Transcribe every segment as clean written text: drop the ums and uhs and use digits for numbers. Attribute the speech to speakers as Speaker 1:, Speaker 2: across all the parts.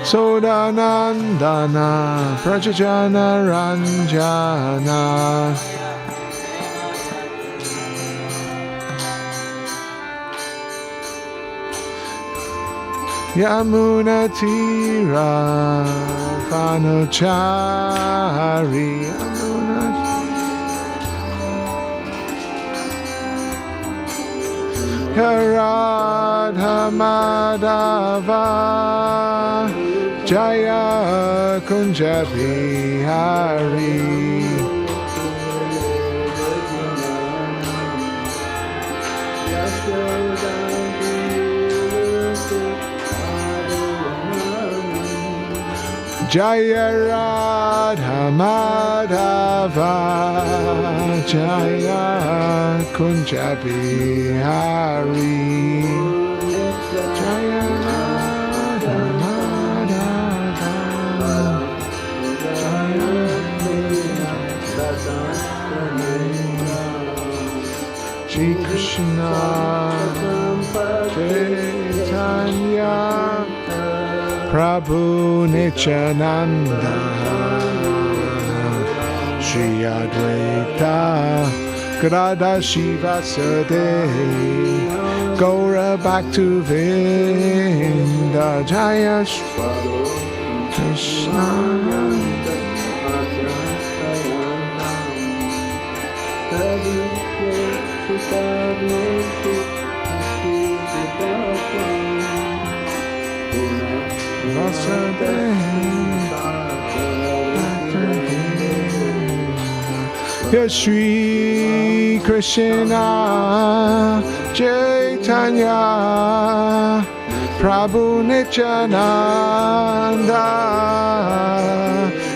Speaker 1: Sodanandana Prajajana Ranjana Yamuna Tira Vanuchari Yamuna Radha Madhava Jaya Kunja Bihari Jaya Radha Madhava Jaya Kunja Bihari Jaya Radha Madhava Jaya Shri Krishna Chaitanya Prabhu Nityananda Shri Advaita Gadada Shiva Sade Gaura Bhaktivedanta Jaya Krishna Shri Krishna Chaitanya Prabhu Nityananda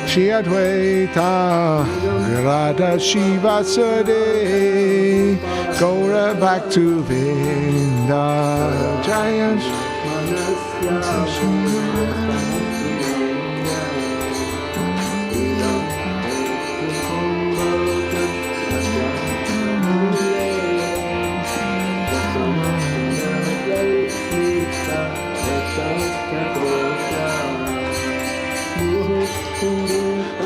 Speaker 1: Shri Advaita Radha Shiva Sade Gaura Bhaktivedanta Jaya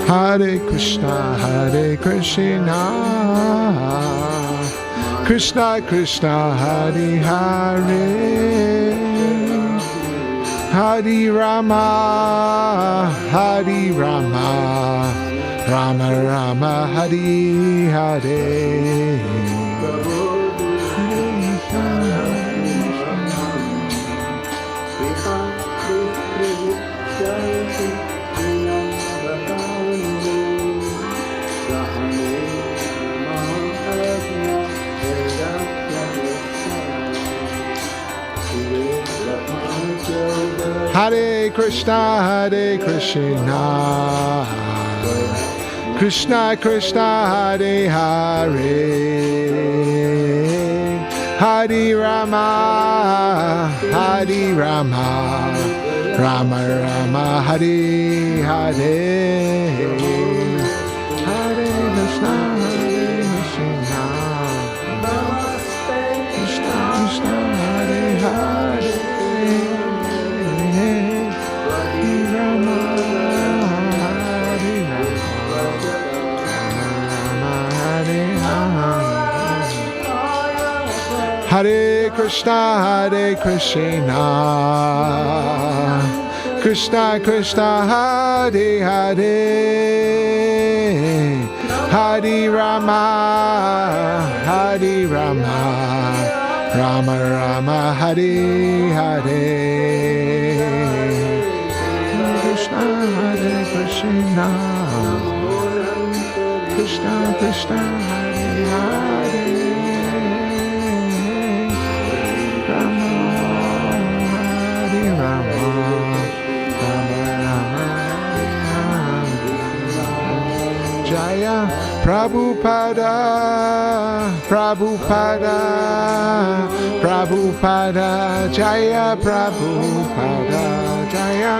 Speaker 1: Hare Krishna, Hare Krishna, Krishna Krishna, Hare Hare, Hare Rama, Hare Rama, Rama Rama, Hare Hare. Hare Krishna, Hare Krishna, Krishna Krishna, Hare Hare, Hare Rama, Hare Rama, Rama Rama, Hare Hare, Hare Krishna, Hare Krishna, Krishna Krishna, Hare Hare. Hare Krishna, Hare Krishna, Krishna Krishna, Hare Hare, Hare Rama, Hare Rama, Rama Rama, Hare Hare. Krishna, Hare Krishna, Krishna Krishna, Hare Hare. Jaya Prabhupada, Prabhupada, Prabhupada, Jaya Prabhupada, Jaya.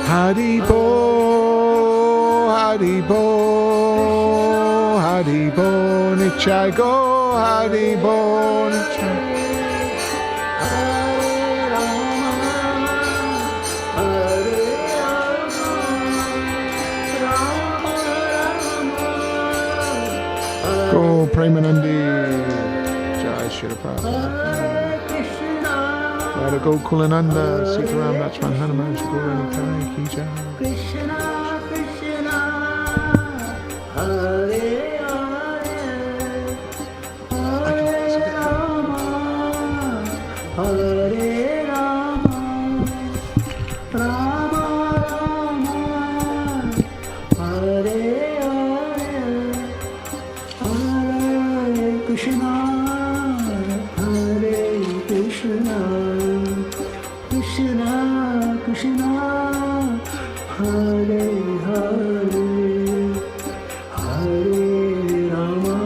Speaker 1: Haribo, Haribo, Haribo Nichai Go, Haribo Nichai. Go Premanandi, Jai Shri Prabhupada. Radha Gokulananda, Sitaram Lakshman Hanuman Shakurani Kai Ki Jai.
Speaker 2: Krishna Krishna Hare Hare Hare Rama Rama Rama Hare Hare Hare Krishna Hare Krishna Krishna Krishna Hare Hare Hare Rama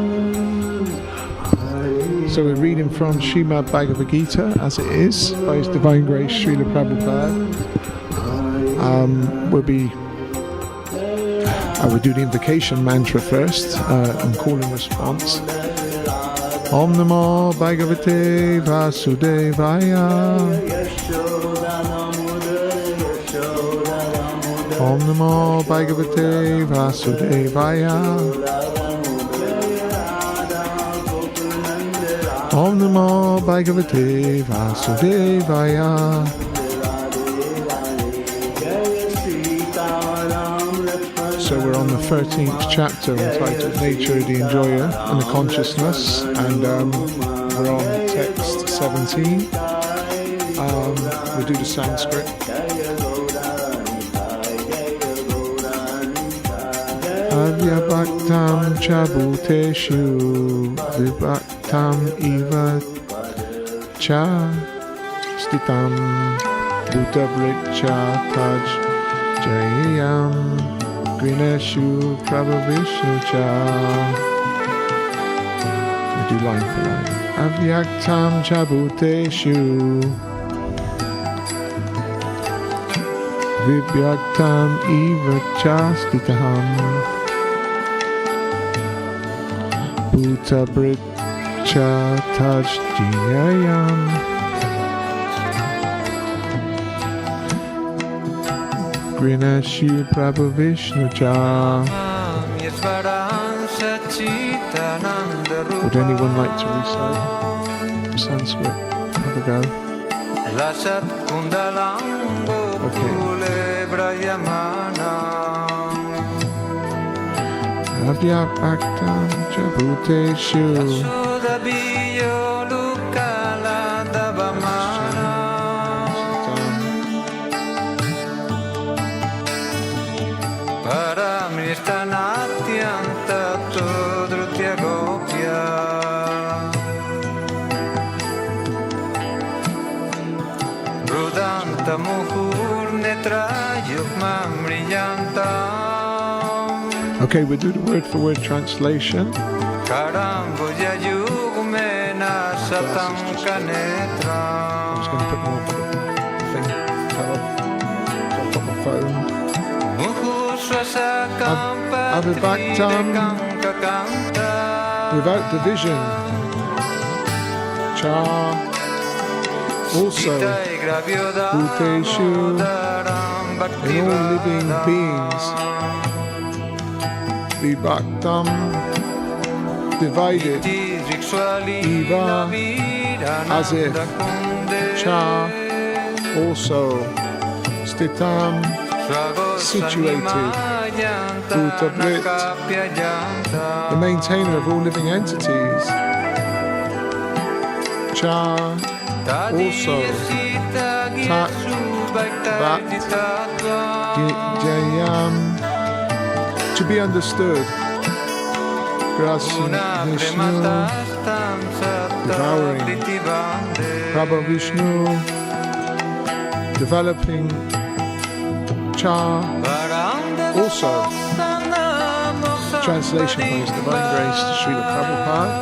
Speaker 2: Hare.
Speaker 1: So we're reading from Srimad Bhagavad Gita as it is by His Divine Grace Srila Prabhupada. We'll do the invocation mantra first and call and response. Om Namo Bhagavate Vasudevaya. Om Namo Bhagavate Vasudevaya. Om Namo Bhagavate Vasudevaya. So we're on the 13th chapter entitled Nature of the Enjoyer and the Consciousness, and we're on text 17. We'll do the Sanskrit. Avyabhaktam chabhuteshu vibhaktam iva cha stitam bhutabhritcha taj jayam grineshu prabhavishnu cha. We do line for line. Avyaktam chabhuteshu vibhaktam iva cha stitaham bhutabhritcha taj jayam Grineshu Prabhavishnu cha. Would anyone like to recite Sanskrit? Have a go. Okay. Avyabhaktam chabhuteshu Okay, we'll do the word for word translation. I'm just going to put more thing off my phone. Avibhaktam, without division. Cha, also. Bhuteshu, in all living beings. Vibhaktam, divided. Iva, as if. Cha, also. Stitam, situated. Bhutabhrit, the maintainer of all living entities. Cha, also. Tat, that, jayam, to be understood. Vishnu, devouring. Prabhavishnu, developing. Cha, also. Translation by His Divine Grace to Srila Prabhupada.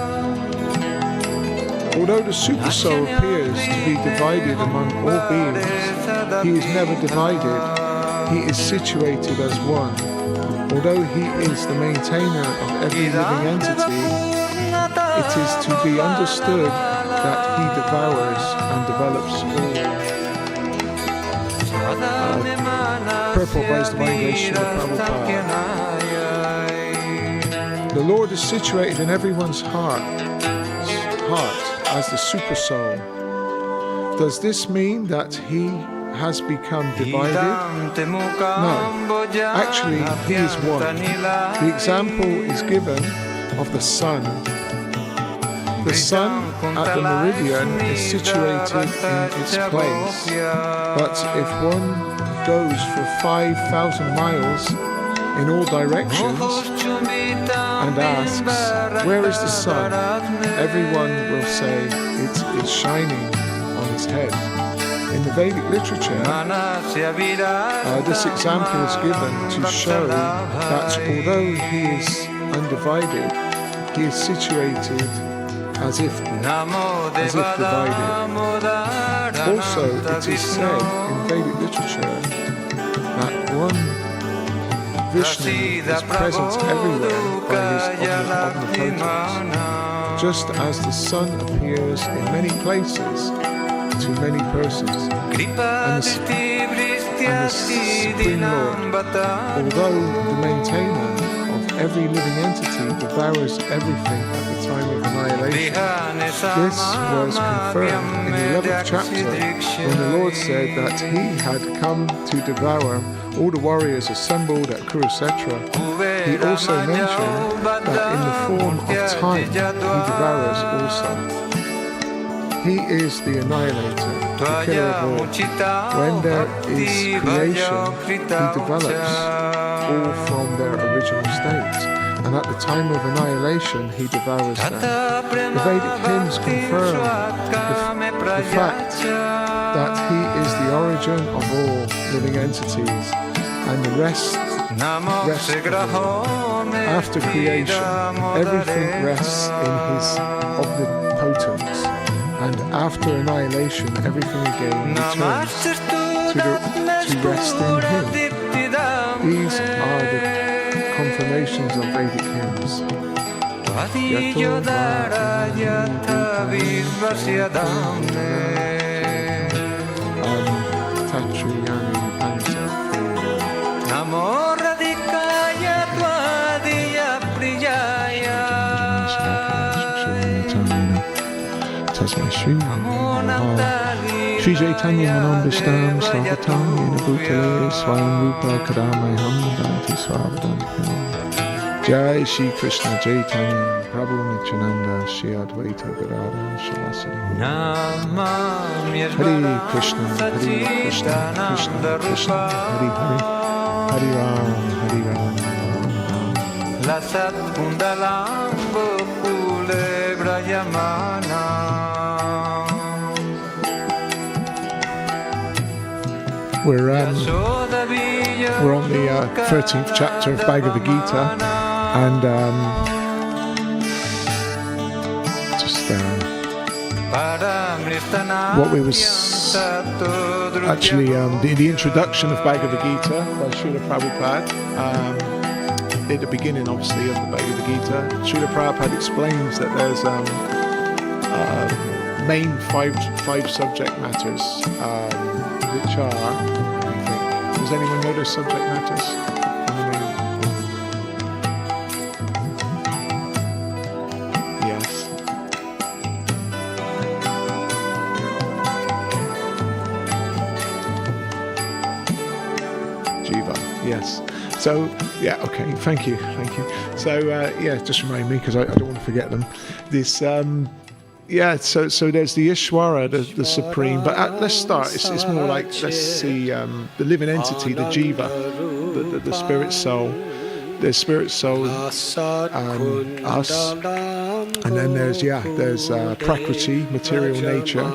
Speaker 1: Although the Super Soul appears to be divided among all beings, he is never divided. He is situated as one. although he is the maintainer of every living entity, it is to be understood that he devours and develops all. Purport by His Divine Grace, Srila Prabhupada. The Lord is situated in everyone's heart as the super soul. Does this mean that he has become divided? No, actually he is one. The example is given of the sun. The sun at the meridian is situated in its place, but if one goes for 5,000 miles in all directions and asks, where is the sun? Everyone will say it is shining on his head. In the Vedic literature, this example is given to show that although he is undivided, he is situated as if divided. Also, it is said in Vedic literature that one Vishnu is present everywhere by his omnipotence, just as the sun appears in many places to many persons, and the Supreme Lord, although the maintainer of every living entity devours everything at the time of annihilation. This was confirmed in the 11th chapter when the Lord said that he had come to devour all the warriors assembled at Kurukshetra. He also mentioned that in the form of time he devours also. He is the annihilator, the killer of all. When there is creation, he develops all from their original state, and at the time of annihilation, he devours them. The Vedic hymns confirm the fact that he is the origin of all living entities, and the rest of all. After creation, everything rests in his omnipotence. And after annihilation, everything again returns to rest in him. These are the confirmations of Vedic hymns. Shri Chaitanya Manambishtam Slavatam Yena Bhutale Swayam Rupa Kadamayam Danti Swavadantikam. Jai Shri Krishna Chaitanya Prabhu Nityananda Shri Advaita Gadadhara Shivasari. Hare Krishna, Hare Krishna, Krishna Krishna, Hare Hare, Hare Ram, Hare Ram, Ram Ram.
Speaker 3: Lasat Kundalambo Kulebra Yamana.
Speaker 1: We're on the 13th chapter of Bhagavad Gita, and what we was actually the introduction of Bhagavad Gita by Srila Prabhupada. At the beginning, obviously, of the Bhagavad Gita, Srila Prabhupada explains that there's main five subject matters. Which are, I think, does anyone know those subject matters? Yes. Jiva, yes. So, yeah, okay, thank you. So, just remind me, because I don't want to forget them. This, so there's the Ishwara, the Supreme, but let's start. It's more like, let's see the living entity, the Jiva, the spirit soul. There's spirit soul, us, and then there's Prakriti, material nature.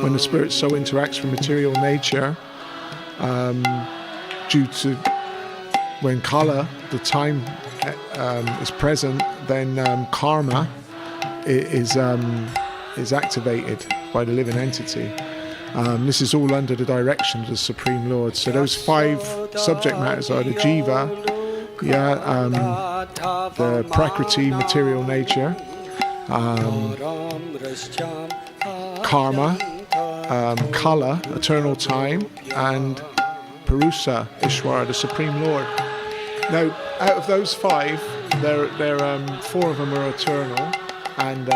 Speaker 1: When the spirit soul interacts with material nature, due to when Kala, the time, is present, then karma is activated by the living entity. This is all under the direction of the Supreme Lord. So those 5 subject matters are the Jiva, the Prakriti, material nature, karma, kala, eternal time, and Purusa, Ishwara, the Supreme Lord. Now, out of those five, four of them are eternal, and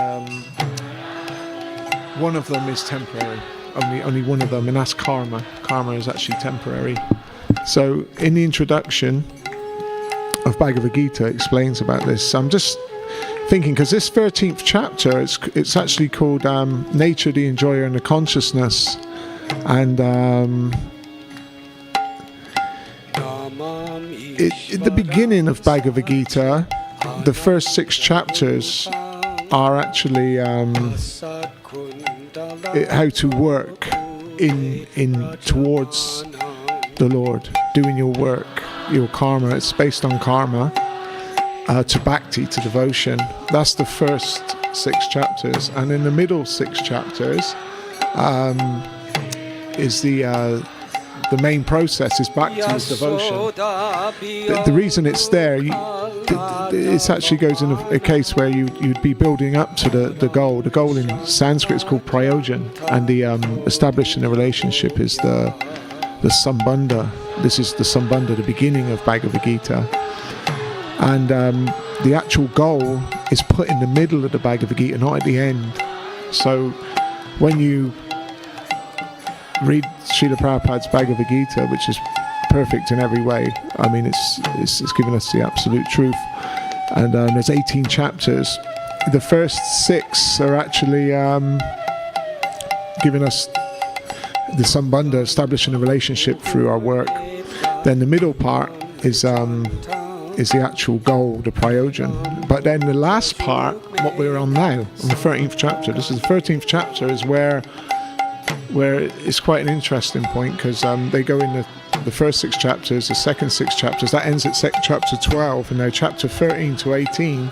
Speaker 1: one of them is temporary. Only one of them, and that's karma. Karma is actually temporary. So, in the introduction of Bhagavad Gita, it explains about this. I'm just thinking, because this 13th chapter, it's actually called Nature, the Enjoyer, and the Consciousness, and at the beginning of Bhagavad Gita, the first 6 chapters are actually how to work in towards the Lord, doing your work, your karma. It's based on karma, to bhakti, to devotion. That's the first 6 chapters, and in the middle 6 chapters is the main process is bhakti, is devotion. The reason it's there, it actually goes in a case where you'd be building up to the goal. The goal in Sanskrit is called prayojan, and the establishing a relationship is the sambandha. This is the sambandha, the beginning of Bhagavad Gita. And the actual goal is put in the middle of the Bhagavad Gita, not at the end. So when you read Srila Prabhupada's Bhagavad Gita, which is perfect in every way, I mean, it's given us the absolute truth. And there's 18 chapters. The first 6 are actually giving us the sambandha, establishing a relationship through our work. Then the middle part is the actual goal, the prayojan. But then the last part, what we're on now, on the 13th chapter, this is the 13th chapter, is where it's quite an interesting point, because they go in the first 6 chapters, the second 6 chapters, that ends at chapter 12, and now chapter 13 to 18,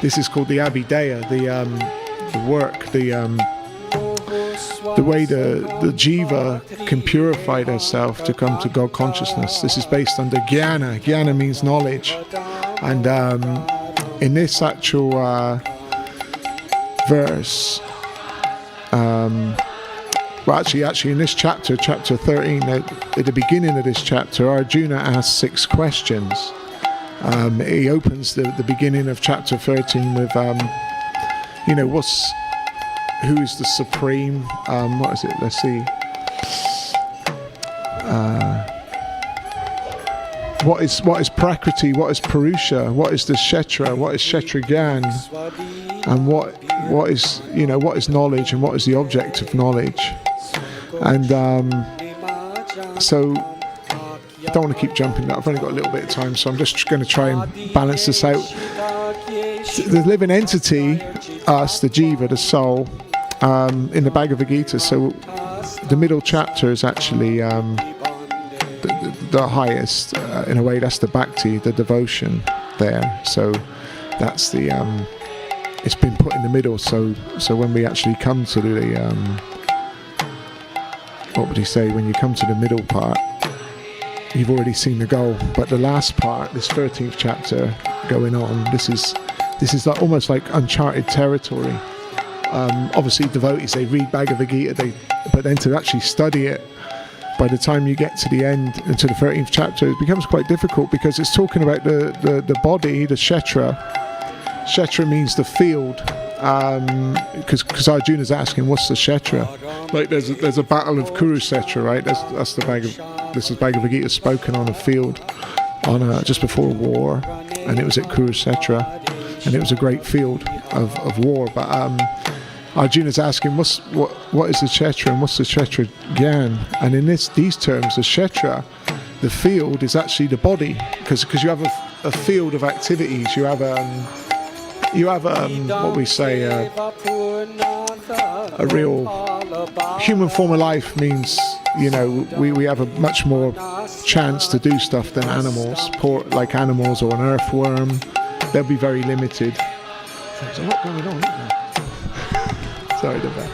Speaker 1: this is called the abhideya, the work, the way the jiva can purify themselves to come to God consciousness. This is based on the jnana. Jnana means knowledge. And in this actual verse, well, actually, in this chapter 13, at the beginning of this chapter, Arjuna asks 6 questions. He opens the beginning of chapter 13 with, who is the supreme? What is it? Let's see. What is Prakriti? What is Purusha? What is the Kshetra? What is Kshetragyan? And what is knowledge, and what is the object of knowledge? And so I don't want to keep jumping that. I've only got a little bit of time, so I'm just going to try and balance this out. The living entity, us, the jiva, the soul, in the Bhagavad Gita. So the middle chapter is actually the highest. In a way, that's the bhakti, the devotion there. So that's the. It's been put in the middle. So when we actually come to the what would he say? When you come to the middle part, you've already seen the goal. But the last part, this 13th chapter going on, this is like almost like uncharted territory. Obviously, devotees, they read Bhagavad Gita, but then to actually study it, by the time you get to the end, into the 13th chapter, it becomes quite difficult, because it's talking about the body, the Kshetra. Kshetra means the field, because Arjuna's asking, what's the Kshetra? Like there's a battle of Kurukshetra, right? That's the this is Bhagavad Gita spoken on a field, just before a war, and it was at Kurukshetra, and it was a great field of war. But Arjuna's asking, what is the Kshetra, and what's the Kshetra Gyan? And in these terms, the Kshetra, the field, is actually the body, because you have a field of activities. You have what we say, a real human form of life means, we have a much more chance to do stuff than animals. Like animals or an earthworm, they'll be very limited. There's a lot going on, isn't there? Sorry about that.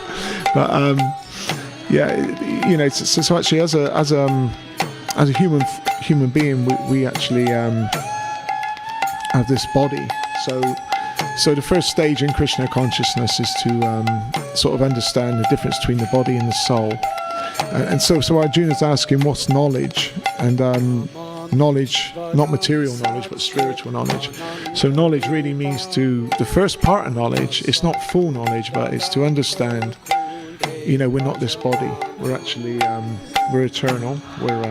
Speaker 1: But so actually, as a human being, we actually this body. So the first stage in Krishna consciousness is to sort of understand the difference between the body and the soul. And so Arjuna's asking, what's knowledge? And knowledge, not material knowledge, but spiritual knowledge. So knowledge really means the first part of knowledge, it's not full knowledge, but it's to understand, we're not this body. We're actually, we're eternal. We're,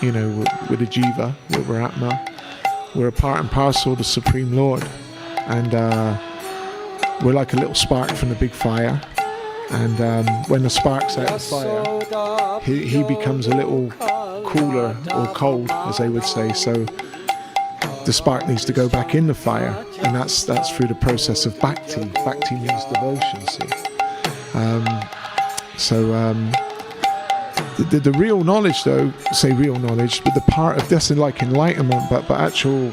Speaker 1: we're the jiva, we're Atma. We're a part and parcel of the Supreme Lord. And we're like a little spark from the big fire. And when the spark's out of the fire, he becomes a little cooler or cold, as they would say. So the spark needs to go back in the fire, and that's through the process of bhakti. Bhakti means devotion. See, the real knowledge, though, say real knowledge, but the part of this is like enlightenment, but actual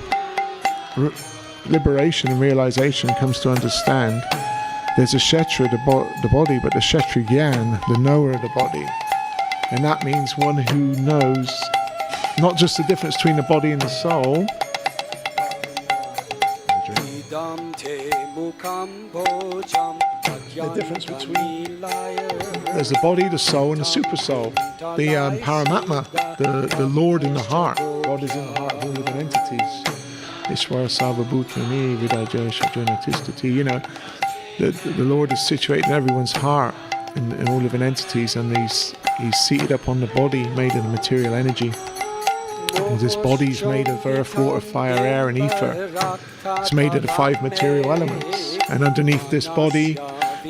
Speaker 1: liberation and realization comes to understand. There's a Kshetra, the body, but the Kshetra Gyan, the knower of the body. And that means one who knows not just the difference between the body and the soul. The difference between there's the body, the soul, and the super soul. The Paramatma, the Lord in the heart. God is in the heart of all living entities. Ishvara Sarvabhutani Vidajaya Shajana Tistati. The Lord is situated in everyone's heart, in all living entities, and He's seated up on the body made of the material energy. And this body is made of earth, water, fire, air, and ether. It's made of the 5 material elements. And underneath this body,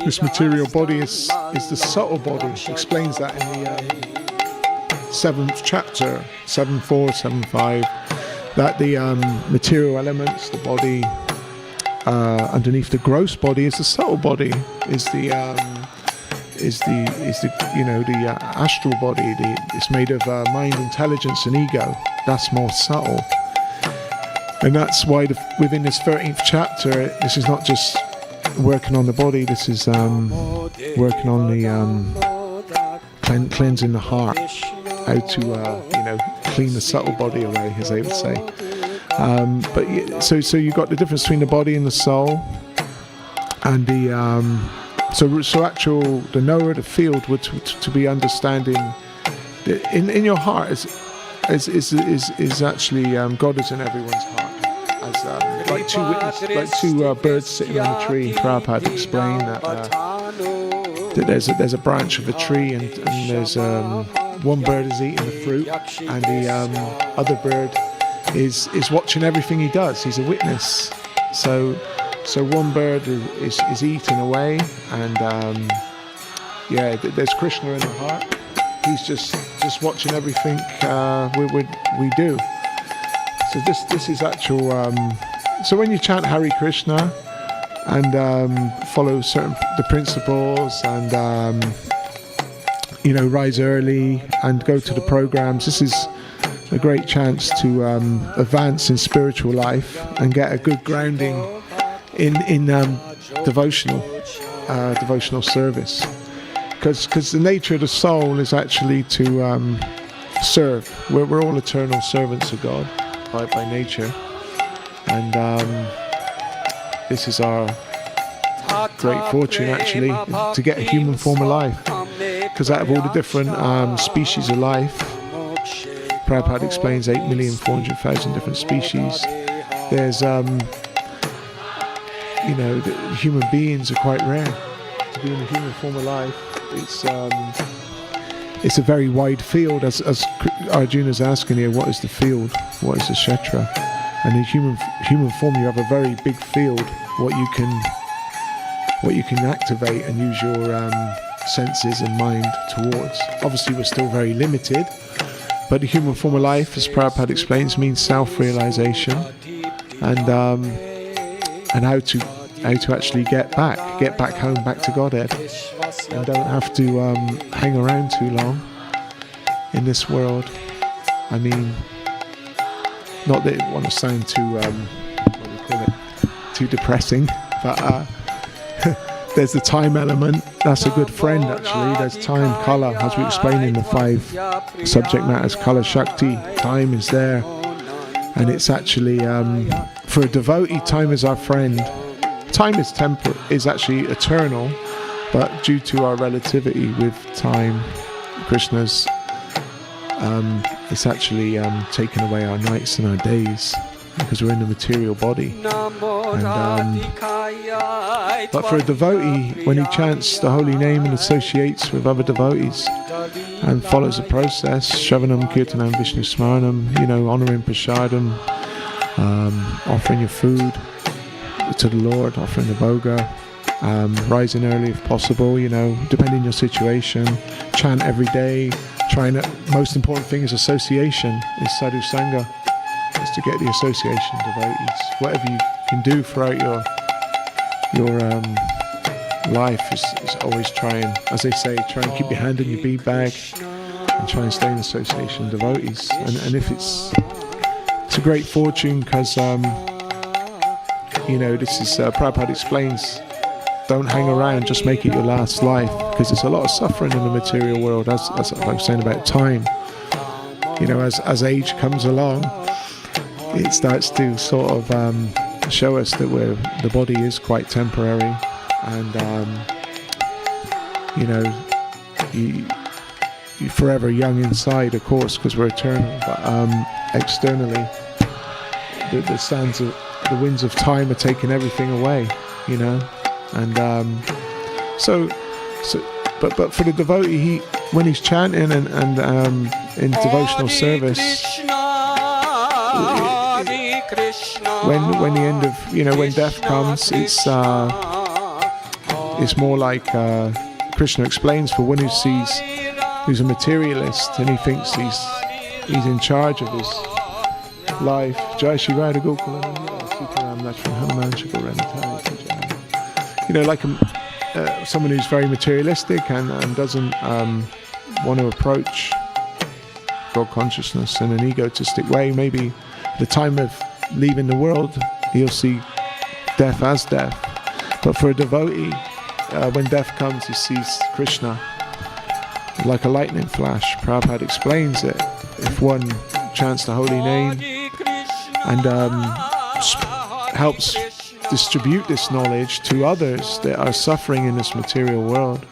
Speaker 1: this material body is the subtle body. It explains that in the 7th chapter, 7.4, 7.5, that the material elements, the body, underneath the gross body is the subtle body, is the astral body. It's made of mind, intelligence, and ego. That's more subtle, and that's why within this 13th chapter, this is not just working on the body. This is working on the cleansing the heart, how to clean the subtle body away, as they would say. So you got the difference between the body and the soul, and the the knower, the field, would to be understanding in your heart is actually God is in everyone's heart, as like two birds sitting on a tree. Prabhupada explained that there's a branch of a tree, and there's one bird is eating the fruit, and the other bird is watching everything he does. He's a witness. So one bird is eating away, and there's Krishna in the heart. He's just watching everything we do. So this is actual. So when you chant Hare Krishna and follow the principles, and rise early and go to the programs, this is a great chance to advance in spiritual life and get a good grounding in devotional service, because the nature of the soul is actually to serve. We're all eternal servants of God by nature, and this is our great fortune actually, to get a human form of life, because out of all the different species of life, Prabhupada explains 8,400,000 different species. There's the human beings are quite rare. To be in a human form of life, it's a very wide field. As Arjuna's asking here, what is the field? What is the kshetra? And in human form, you have a very big field. What you can activate and use your senses and mind towards. Obviously, we're still very limited, but the human form of life, as Prabhupada explains, means self-realization, and how to actually get back home, back to Godhead, and don't have to hang around too long in this world. I mean, not that I want to sound too too depressing, but there's the time element. That's a good friend actually. There's time, kala, as we explain in the 5 subject matters. Kala Shakti, time is there, and it's actually for a devotee, time is our friend. Time is actually eternal, but due to our relativity with time, Krishna's, it's actually taken away our nights and our days because we're in the material body. And, but for a devotee, when he chants the holy name and associates with other devotees and follows the process, Shravanam, Kirtanam, Vishnu Smaranam, honoring prasadam, offering your food to the Lord, offering the bhoga, rising early if possible, depending on your situation, chant every day, most important thing is association, is sadhu sangha, is to get the association devotees. Whatever you can do throughout your life is always trying, as they say, try and keep your hand in your bead bag and try and stay in association devotees. And if it's a great fortune because, this is, Prabhupada explains, don't hang around, just make it your last life, because there's a lot of suffering in the material world, as I was saying about time. As age comes along, it starts to sort of show us that the body is quite temporary, and you're forever young inside, of course, because we're eternal, but externally the winds of time are taking everything away, and but for the devotee, when he's chanting and in devotional service, when the end of when death comes, it's more like Krishna explains, for one who's a materialist and he thinks he's in charge of his life. Jai Shri Radha Gokulam, like someone who's very materialistic and doesn't want to approach God consciousness in an egotistic way. Maybe at the time of leaving the world, he'll see death as death. But for a devotee, when death comes, he sees Krishna like a lightning flash. Prabhupada explains it. If one chants the holy name and helps distribute this knowledge to others that are suffering in this material world,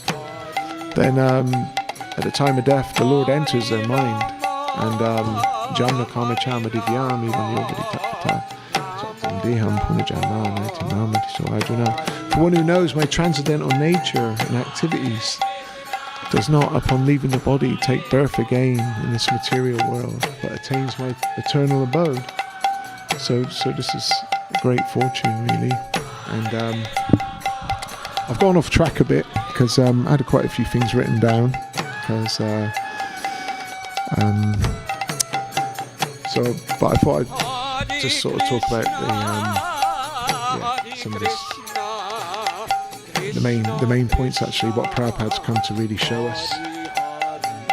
Speaker 1: then at the time of death, the Lord enters their mind. And Jamna Kama Chama Divyam Evam Yogadi Tapata Satam Deham Punajana Nati Namati Soarjuna. For one who knows my transcendental nature and activities does not, upon leaving the body, take birth again in this material world, but attains my eternal abode. So this is great fortune, really. And I've gone off track a bit because I had quite a few things written down. Because but I thought I'd just sort of talk about some of this, the main points actually, what Prabhupada's come to really show us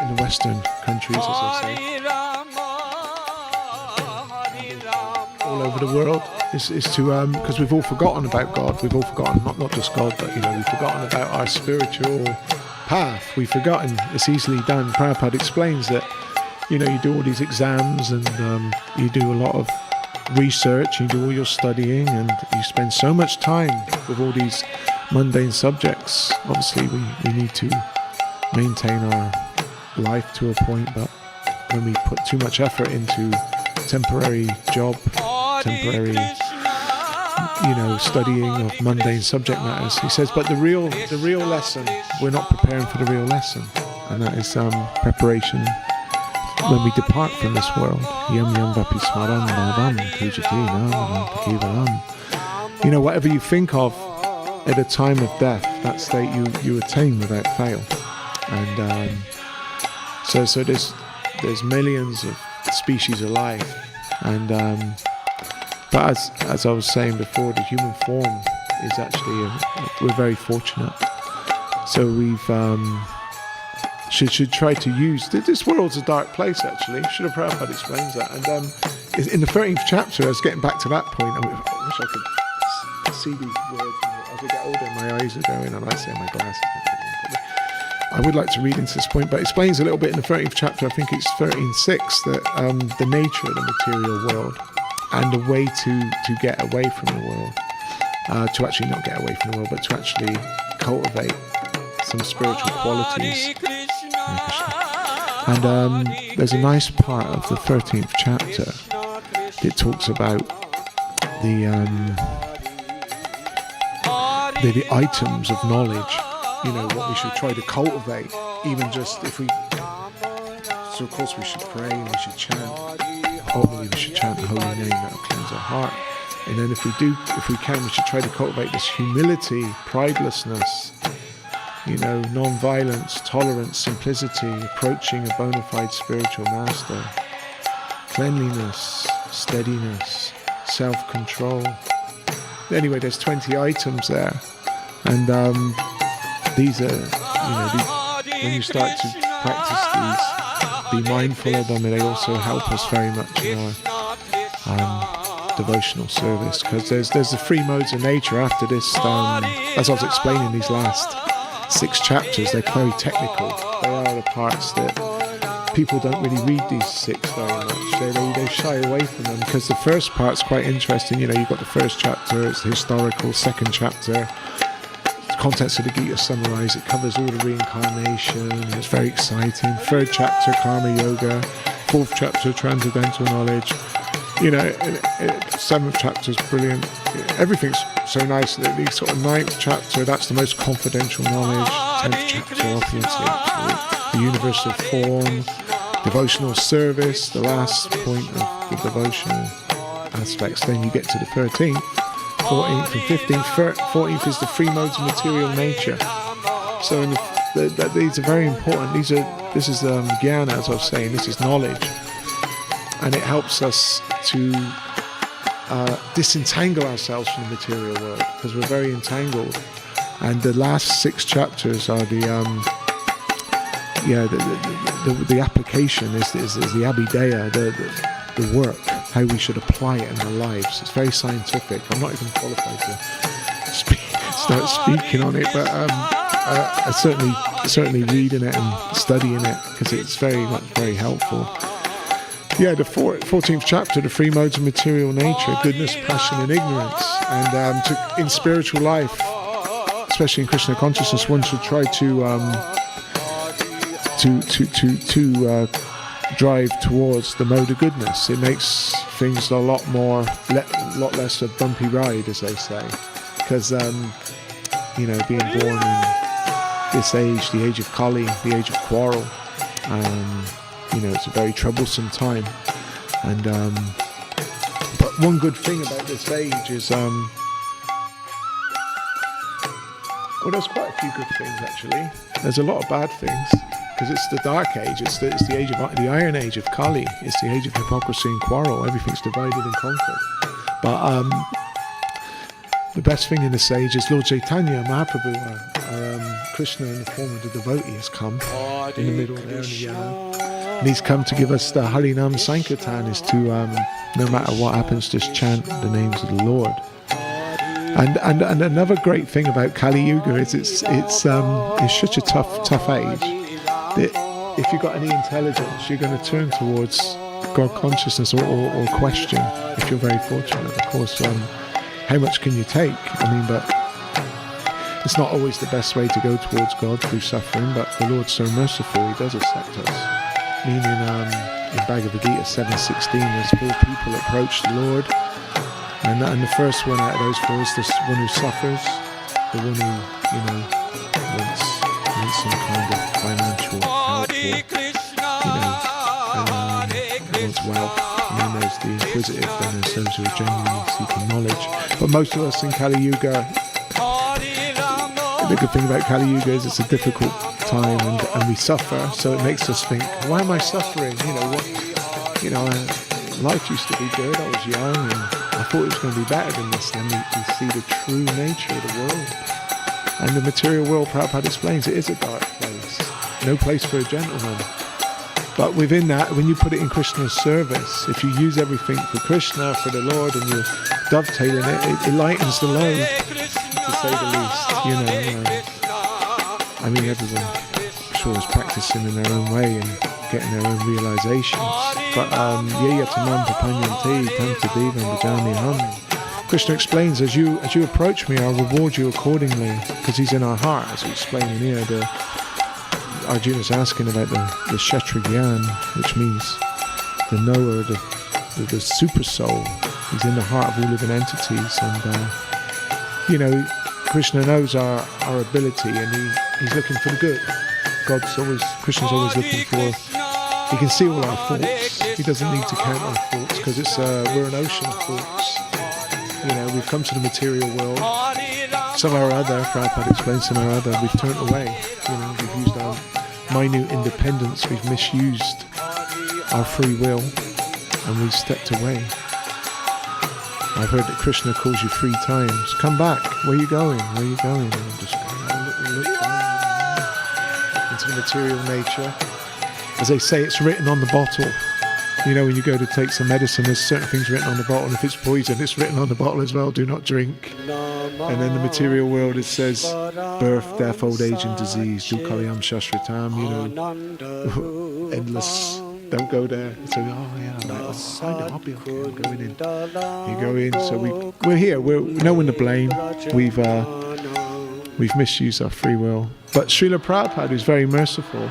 Speaker 1: in the Western countries, as I say, all over the world, is to because we've all forgotten about God. We've all forgotten not just God, but we've forgotten about our spiritual path. We've forgotten. It's easily done. Prabhupada explains that you do all these exams and you do a lot of research, you do all your studying, and you spend so much time with all these mundane subjects. Obviously we need to maintain our life to a point, but when we put too much effort into temporary job, temporary studying of mundane subject matters, he says, but the real lesson, we're not preparing for the real lesson, and that is preparation when we depart from this world. Yam yam vapi smaran bhavam tujati nam kevalam. Whatever you think of at the time of death, that state you attain without fail. And so there's millions of species alive, and but as I was saying before, the human form is actually we're very fortunate. So we've should try to use this world's a dark place. Actually, should have Prabhupada explains that. And in the 13th chapter, I was getting back to that point. I wish I could see these words. As I get older, my eyes are going, and I say my glasses. I would like to read into this point, but it explains a little bit in the 13th chapter. I think it's 13:6 that the nature of the material world. and a way to get away from the world, to actually not get away from the world, but to actually cultivate some spiritual qualities. Hare Krishna. And there's a nice part of the 13th chapter that talks about the items of knowledge, what we should try to cultivate, even just if we. So of course we should pray and we should chant. Ultimately we should chant the holy name that will cleanse our heart. And then if we can, we should try to cultivate this humility, pridelessness, non-violence, tolerance, simplicity, approaching a bona fide spiritual master, cleanliness, steadiness, self-control. Anyway, there's 20 items there, and these are, when you start to practice these, be mindful of them, and they also help us very much in our devotional service, because there's the three modes of nature after this. As I was explaining, these last 6 chapters, they're very technical. They are the parts that people don't really read these 6 very much. They shy away from them, because the first part's quite interesting. You've got the first chapter, it's the historical. Second chapter, the contents of the Gita summarized. It covers all the reincarnation. It's very exciting. Third chapter, karma yoga. Fourth chapter, transcendental knowledge. 7th chapter is brilliant. Everything's so nice. The sort of 9th chapter, that's the most confidential knowledge. 10th chapter, obviously, the universal form, devotional service, the last point of the devotional aspects. Then you get to the 13th, 14th and 15th. 14th is the 3 modes of material nature. So these are very important. This is jnana, as I was saying. This is knowledge. And it helps us to disentangle ourselves from the material world, because we're very entangled. And the last 6 chapters are the application is the abhideya, the work, how we should apply it in our lives. It's very scientific. I'm not even qualified to start speaking on it, but I certainly reading it and studying it, because it's very helpful. Yeah, the 14th chapter, the 3 modes of material nature: goodness, passion, and ignorance. And in spiritual life, especially in Krishna consciousness, one should try to drive towards the mode of goodness. It makes things a lot less a bumpy ride, as they say, because being born in this age, the age of Kali, the age of quarrel. It's a very troublesome time, and but one good thing about this age is there's quite a few good things actually. There's a lot of bad things, because it's the dark age. It's the age of the Iron Age of Kali. It's the age of hypocrisy and quarrel. Everything's divided and conquered. But the best thing in this age is Lord Chaitanya Mahaprabhu, Krishna in the form of the devotee, has come in the middle there in the yellow. And he's come to give us the Harinam Sankirtan, is to, no matter what happens, just chant the names of the Lord. And another great thing about Kali Yuga is it's such a tough age that if you've got any intelligence, you're going to turn towards God consciousness or question, if you're very fortunate. Of course, how much can you take? But it's not always the best way to go towards God through suffering, but the Lord's so merciful, he does accept us. Meaning in Bhagavad Gita 7:16, there's 4 people approach the Lord, and the first one out of those 4 is the one who suffers, the one who wants some kind of financial help, or wants wealth. And then there's the inquisitive, then there's those who are genuinely seeking knowledge. But most of us in Kali Yuga, the good thing about Kali Yuga is it's a difficult time, and we suffer, so it makes us think, why am I suffering? Life used to be good. I was young and I thought it was going to be better than this. Then we see the true nature of the world, and the material world, Prabhupada explains, it is a dark place, no place for a gentleman. But within that, when you put it in Krishna's service, if you use everything for Krishna, for the Lord, and you're dovetailing it lightens the load, to say the least. Everyone, I'm sure, is practicing in their own way, and getting their own realizations. But Krishna explains, as you approach me, I'll reward you accordingly, because he's in our heart, as we explain in here. Arjuna's asking about the Kshatriyan, which means the knower, the super soul. He's in the heart of all living entities, and Krishna knows our ability, and he's looking for the good. Krishna's always looking for. He can see all our faults. He doesn't need to count our faults, because we're an ocean of faults. We've come to the material world. Somehow or other, Prabhupada explains, somehow or other, we've turned away. We've used our minute independence. We've misused our free will, and we've stepped away. I've heard that Krishna calls you 3 times. Come back. Where are you going? Where are you going? And I'm just going look into the material nature. As they say, it's written on the bottle. When you go to take some medicine, there's certain things written on the bottle. And if it's poison, it's written on the bottle as well. Do not drink. And then the material world, it says birth, death, old age, and disease. Dukkhalayam Shastritam. Endless. Don't go there. So, I'll be okay. I'm going in. You go in. So we're here. We're no one to blame. We've misused our free will. But Srila Prabhupada is very merciful.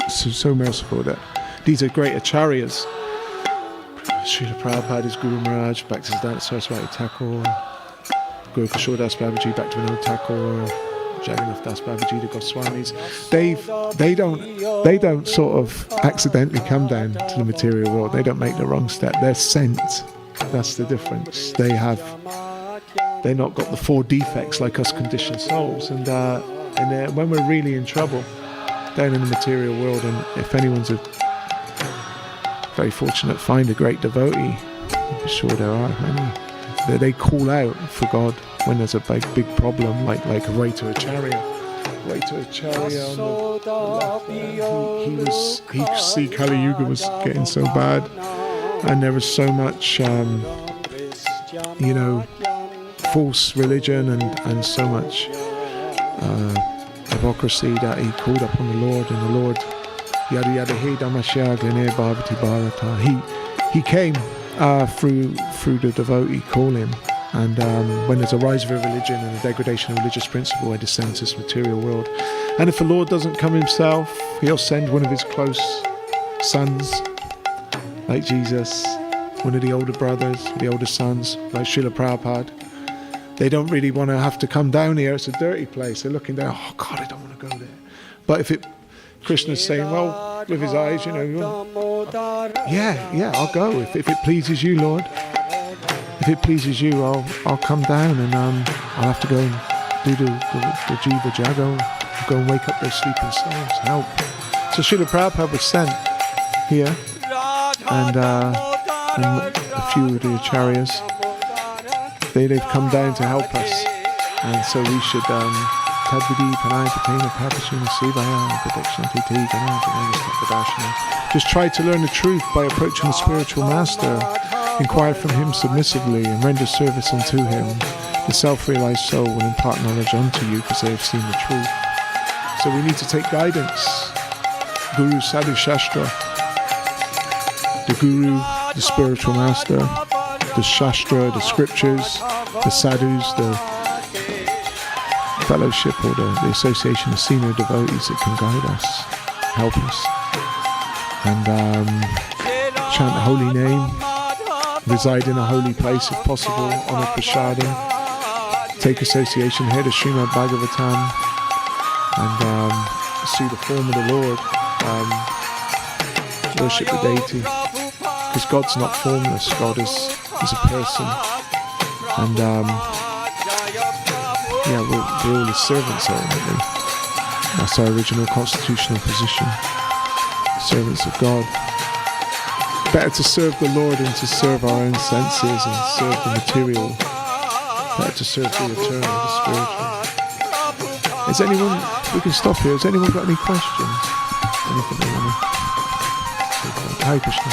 Speaker 1: So merciful that these are great acharyas. Srila Prabhupada is Guru Maharaj, Bhaktivedanta Saraswati Thakur, Guru Kishore Das Babaji, Bhaktivinoda Thakur, Jagannath Das Babaji, the Goswamis. They don't sort of accidentally come down to the material world. They don't make the wrong step. They're sent. That's the difference. They're not got the 4 defects like us conditioned souls. And when we're really in trouble down in the material world, and if anyone's very fortunate, find a great devotee, I'm sure there are many, they call out for God when there's a big problem, like Raita Acharya on the left. He could see Kali Yuga was getting so bad, and there was so much false religion and so much hypocrisy, that he called upon the Lord, and the Lord yada yada he damasya gane bhavati bharata. He came through the devotee calling, and when there's a rise of a religion and a degradation of religious principle, I descend to this material world. And if the Lord doesn't come himself, he'll send one of his close sons, like Jesus, one of the older brothers, the older sons, like Srila Prabhupada. They don't really want to have to come down here. It's a dirty place. They're looking down, oh God, I don't want to go there. But if Krishna's saying, well, with his eyes, yeah, I'll go. If it pleases you, Lord. If it pleases you, I'll come down, and I'll have to go and do the Jiva Jago, go and wake up those sleeping souls, help. So Srila Prabhupada was sent here, and a few of the acharyas, they've come down to help us, and so we should Tadvidi Panay Patena Papashuna Sivaya Pradakshanti Ganana. Just try to learn the truth by approaching the spiritual master, inquire from him submissively, and render service unto him. The self-realized soul will impart knowledge unto you, because they have seen the truth. So we need to take guidance. Guru Sadhu Shastra, the Guru, the spiritual master, the Shastra, the scriptures, the sadhus, the fellowship, or the association of senior devotees that can guide us, help us, and chant the holy name, reside in a holy place if possible, on a prasadam, take association, hear the Srimad Bhagavatam, and see the form of the Lord, worship the deity, because God's not formless. God is a person, and we're all his servants ultimately. That's our original constitutional position, servants of God. Better to serve the Lord than to serve our own senses and serve the material. Better to serve the eternal, the spiritual. Is anyone, we can stop here, has anyone got any questions? Anything they want to? Hare Krishna.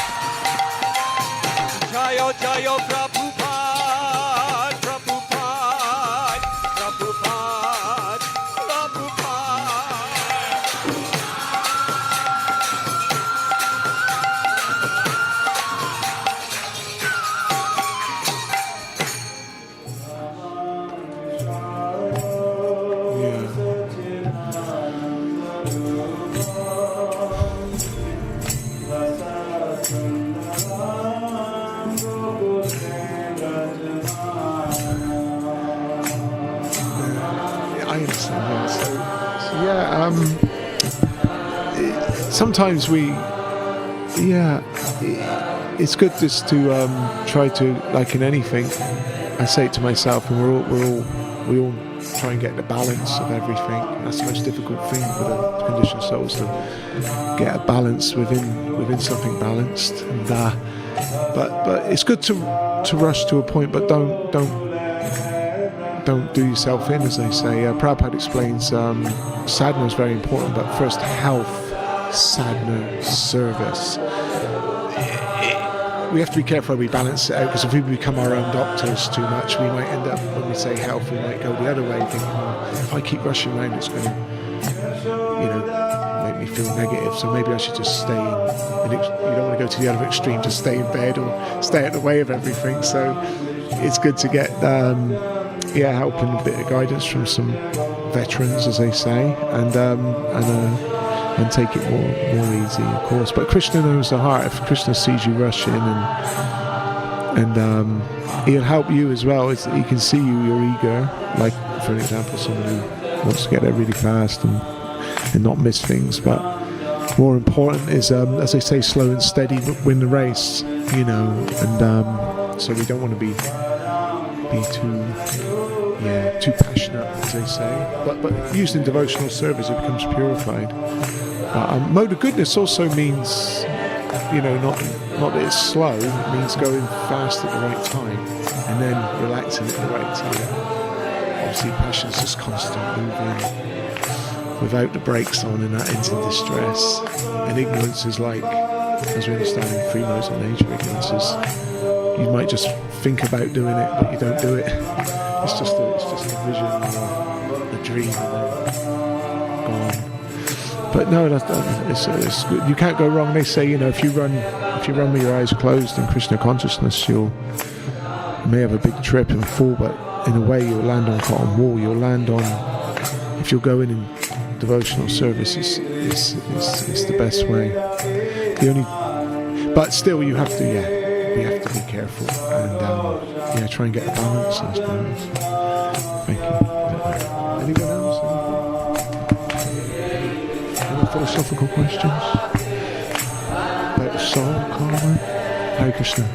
Speaker 1: Jayo Jayo Prabhupada, Prabhupada, Prabhupada, Prabhupada. Sometimes it's good just to try to, like in anything, I say it to myself, and we all try and get the balance of everything. That's the most difficult thing for the conditioned souls, to get a balance within something balanced. And but it's good to rush to a point, but don't do yourself in, as they say. Prabhupada explains sadhana is very important, but first health, sadhana, service. We have to be careful how we balance it out, because if we become our own doctors too much, we might end up, when we say health, we might go the other way, thinking, if I keep rushing around, it's going to, make me feel negative. So maybe I should just stay in. You don't want to go to the other extreme, just stay in bed or stay out of the way of everything. So it's good to get help and a bit of guidance from some veterans, as they say, and take it more easy, of course. But Krishna knows the heart. If Krishna sees you rushing, and he'll help you as well. He can see you're eager. Like, for an example, somebody who wants to get there really fast and not miss things. But more important is, as they say, slow and steady win the race. And so we don't want to be too passionate, as they say. But used in devotional service, it becomes purified. Mode of goodness also means, not that it's slow. It means going fast at the right time and then relaxing at the right time. Obviously, passion is just constant moving without the brakes on, and that ends in distress. And ignorance is like, as we understand in three modes of nature, ignorance is, you might just think about doing it, but you don't do it. It's just a vision or a dream, and then gone. But no, it's good. You can't go wrong. They say, if you run with your eyes closed in Krishna consciousness, you may have a big trip and fall, but in a way you'll land on cotton wool. You'll land on, if you're going in devotional service, it's the best way. But still, we have to be careful and try and get a balance, I suppose. Thank you. Anyone else? Any philosophical questions about the soul, karma? Hare Krishna.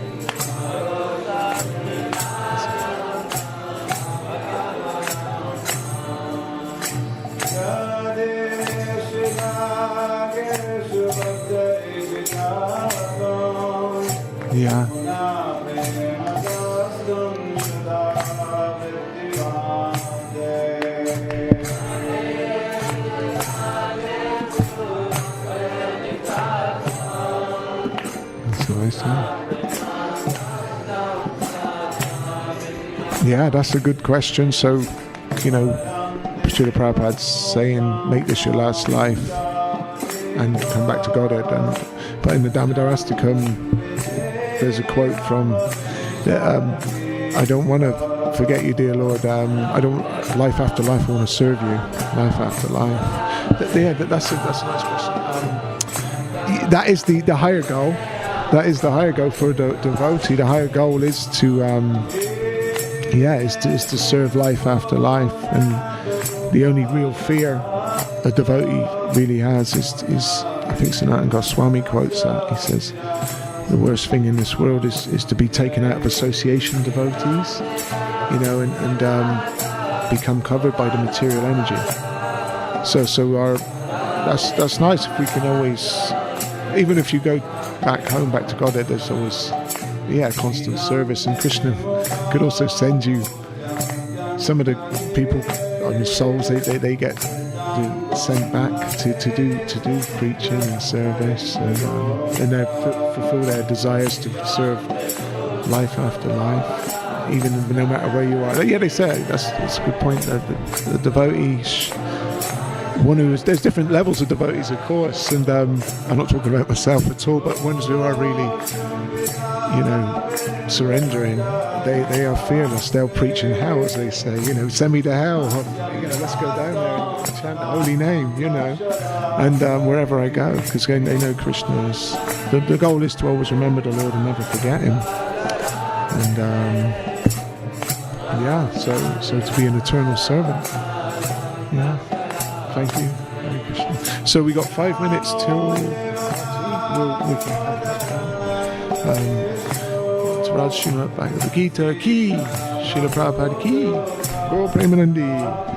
Speaker 1: Yeah. Yeah, that's a good question. So, Srila Prabhupada's saying, make this your last life and come back to Godhead. But in the Damodarastakam, there's a quote from, I don't want to forget you, dear Lord. Life after life, I want to serve you. Life after life. That's a nice question. That is the higher goal. That is the higher goal for a devotee. The higher goal is to serve life after life. And the only real fear a devotee really has is I think Sanatana Goswami quotes that. He says, the worst thing in this world is to be taken out of association devotees, and become covered by the material energy. So that's nice if we can always, even if you go back home, back to Godhead, there's always constant service. And Krishna could also send you some of the people on the souls, they get sent back to do preaching and service, and they fulfill their desires to serve life after life, even no matter where you are. Yeah, they say that's a good point. The devotees, there's different levels of devotees, of course, and I'm not talking about myself at all, but ones who are really, surrendering, they are fearless. They'll preach in hell, as they say, send me to hell, let's go down there and chant the holy name, and wherever I go, because they know Krishna is, the goal is to always remember the Lord and never forget him, and so to be an eternal servant. Thank you. Hare Krishna. So we got 5 minutes till we can have it's Raj Srimad Bhagavad Gita ki, Srila Prabhupada ki, Go Premanandi.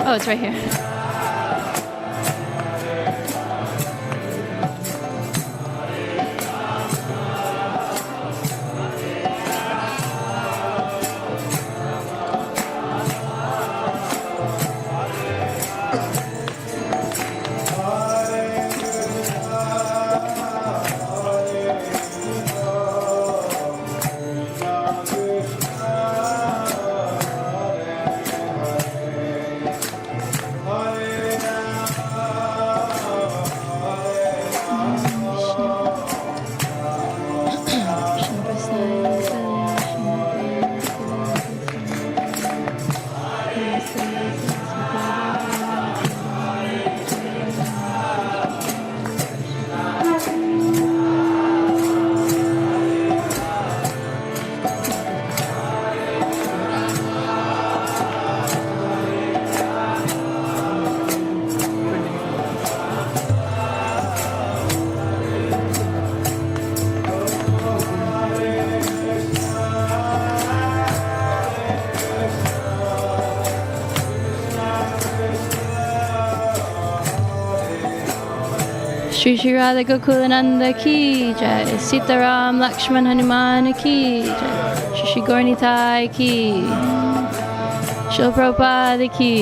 Speaker 4: Oh, it's right here. Shri Shri Radha Gokulananda ki jai, Sitaram Lakshman Hanuman ki jai, Shri Shri Gaurnitai ki, Shri Prabhupada ki.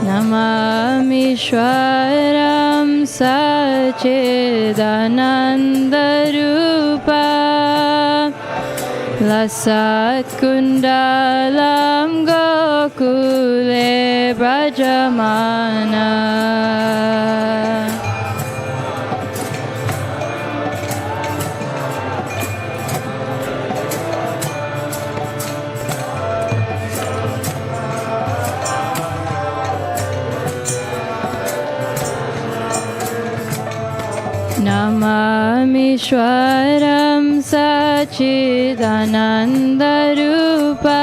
Speaker 4: Namami Shwaram Sachidananda Rupa Lasat Kundalam Gokule Brajamana. Namami Shwaram Sachidananda Rupa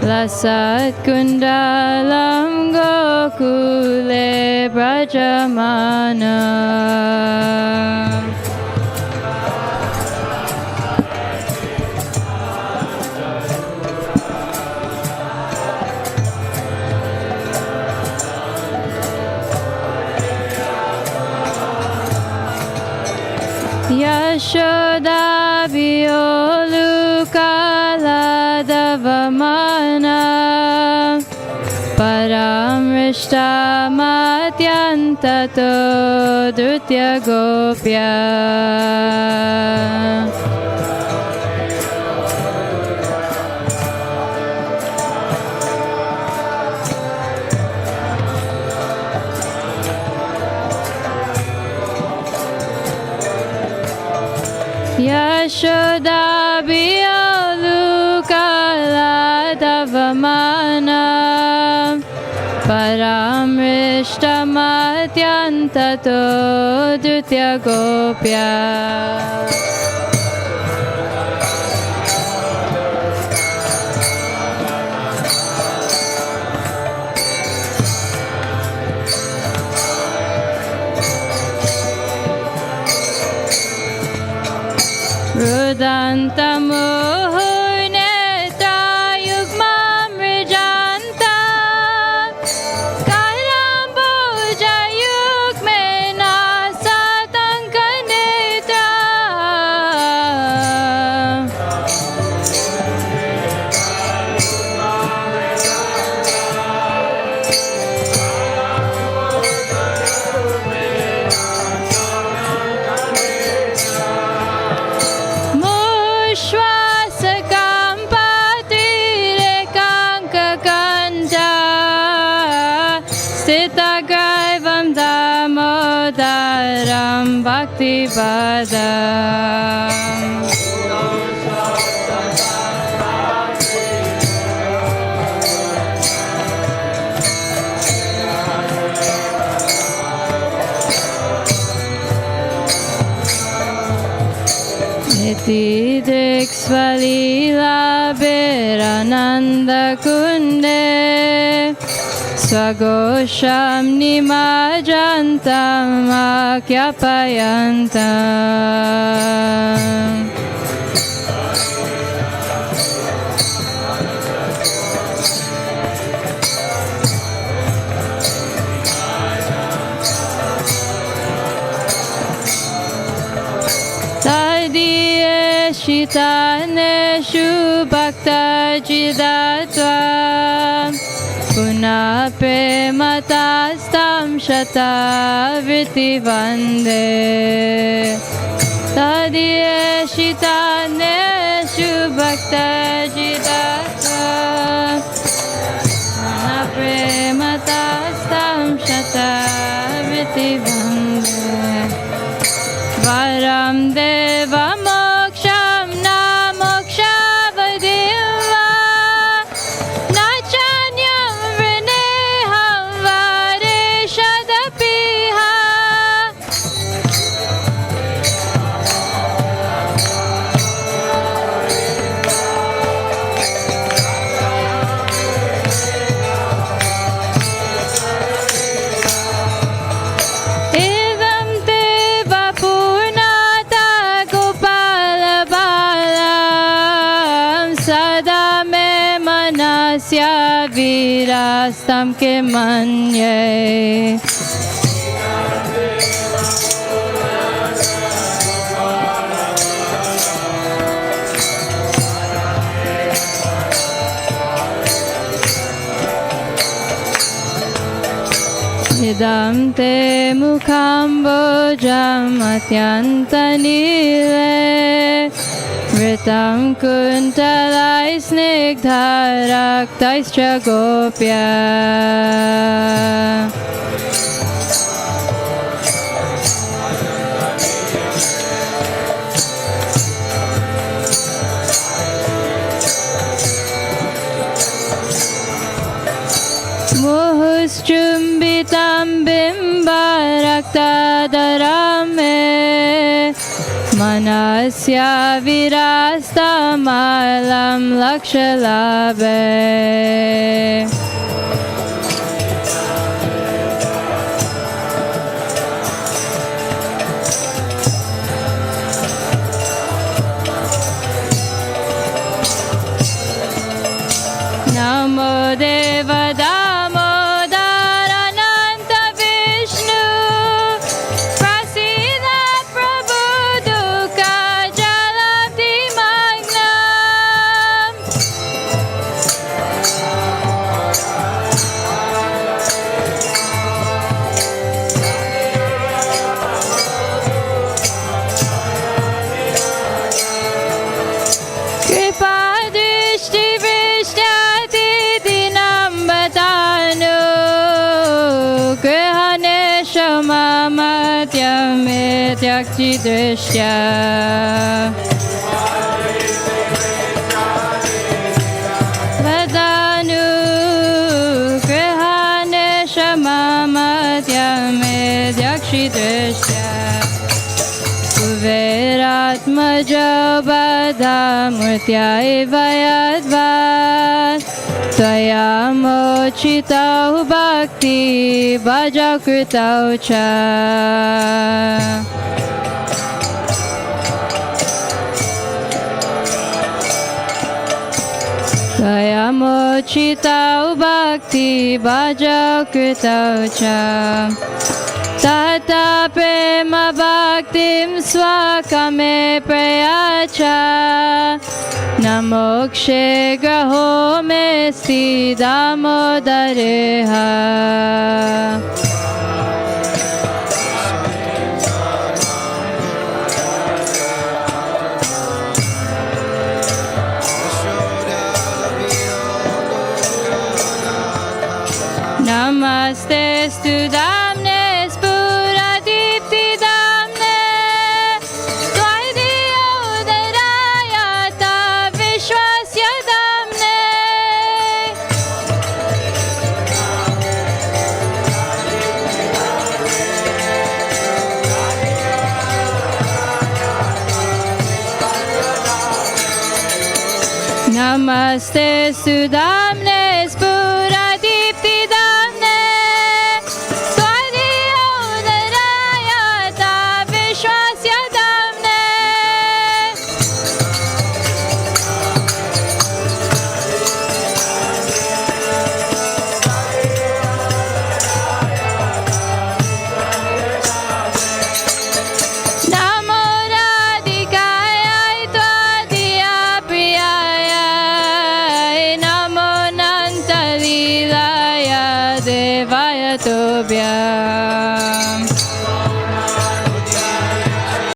Speaker 4: Lasat Kundalam Gokule Brajamana. Yashoda Violukala Davamana Paramrishta Matyantato Dutya Gopya. Yashoda Violukala Davamana Paramrishta Matyantato Dutya Gopya. Rudanta Muhuneta Yugmam Rijanta Kalambuja Yugmena Satankaneta. Stitagaivam Damodaram Bhaktivedam. Iti Diksvalila Birananda Kunde Swagosham Nimajantam Akyapayantam. Tadiye Shitaneshu Bhakta Jidatva Puna Prematastam Shata Vriti Vande. Tadiye Shitaneshu Bhakta Jidatva Puna Prematastam Shata Vriti Vande. Varam Deva Moksham Na Moksha Vadiva Nachanyam Vrineham Vareshadapiha. Idam Deva Purnata Gopala Balam Sada Me Manasya Virastam Ke Manye. Idam te mukambojam atyantanile Vritam kuntalai snigdharaktaischa gopya Muhuschumbitam bimbaraktadarame Manasya virastamalam lakshalabe Namo Devada Yakti Drishya Vadanu Grihane Shamamadhyame Yakti Drishya Kuveratmaja Badha Murtyai Vayadvat Tvayamochitau Bhakti Bhajakrutau Cha Tvayamochitau Bhakti Bhajakrutau Cha Tata Prema Bhaktim Swakame Prayacha Namokshe Graho Mesti Damodareha Namaste Studamne Spuradipti Damne Tvaidiya Udarayata Vishwasya Damne Namaste Studamne Spuradipti Damne Tvaidiya Udarayata Vishwasya Damne Namo Radhikaya Tvadiya Priyaya Namo Nanta Lilaya Devaya Tobhya